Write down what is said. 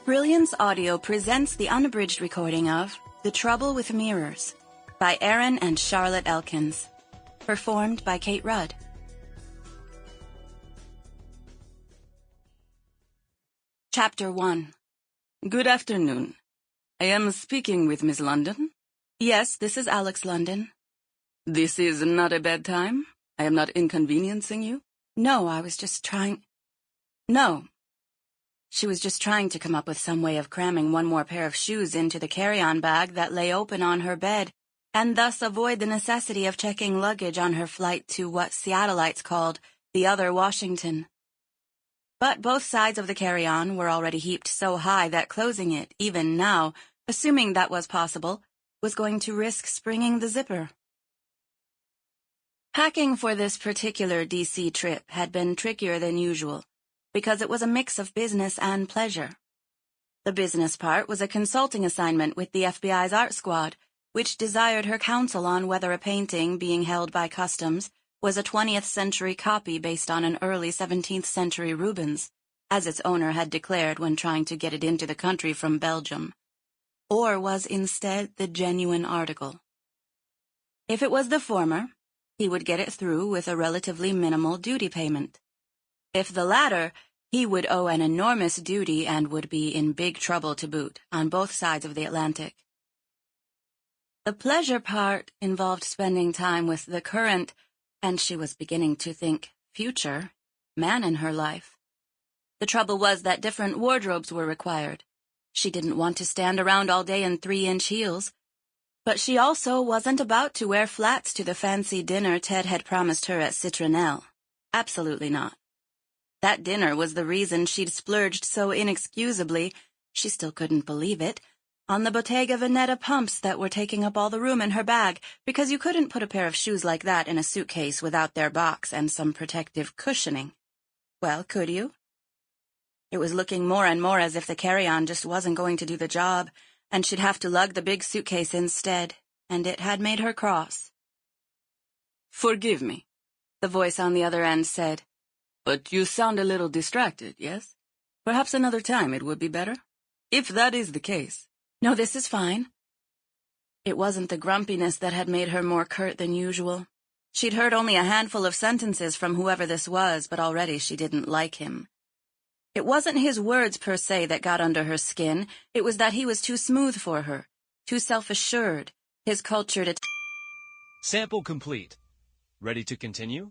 Brilliance Audio presents the unabridged recording of The Trouble with Mirrors by Aaron and Charlotte Elkins, performed by Kate Rudd. Chapter 1. Good afternoon. I am speaking with Miss London. Yes, this is Alix London. This is not a bad time? I am not inconveniencing you? No, I was just trying... No. She was just trying to come up with some way of cramming one more pair of shoes into the carry-on bag that lay open on her bed, and thus avoid the necessity of checking luggage on her flight to what Seattleites called the other Washington. But both sides of the carry-on were already heaped so high that closing it, even now, assuming that was possible, was going to risk springing the zipper. Packing for this particular D.C. trip had been trickier than usual, because it was a mix of business and pleasure. The business part was a consulting assignment with the FBI's art squad, which desired her counsel on whether a painting being held by customs was a 20th century copy based on an early 17th century Rubens, as its owner had declared when trying to get it into the country from Belgium, or was instead the genuine article. If it was the former, he would get it through with a relatively minimal duty payment. If the latter, he would owe an enormous duty and would be in big trouble to boot on both sides of the Atlantic. The pleasure part involved spending time with the current, and she was beginning to think future, man in her life. The trouble was that different wardrobes were required. She didn't want to stand around all day in 3-inch heels, but she also wasn't about to wear flats to the fancy dinner Ted had promised her at Citronelle. Absolutely not. That dinner was the reason she'd splurged so inexcusably, she still couldn't believe it, on the Bottega Veneta pumps that were taking up all the room in her bag, because you couldn't put a pair of shoes like that in a suitcase without their box and some protective cushioning. Well, could you? It was looking more and more as if the carry-on just wasn't going to do the job, and she'd have to lug the big suitcase instead, and it had made her cross. Forgive me, the voice on the other end said. But you sound a little distracted, yes? Perhaps another time it would be better? If that is the case. No, this is fine. It wasn't the grumpiness that had made her more curt than usual. She'd heard only a handful of sentences from whoever this was, but already she didn't like him. It wasn't his words per se that got under her skin, it was that he was too smooth for her, too self-assured, his cultured... Sample complete. Ready to continue?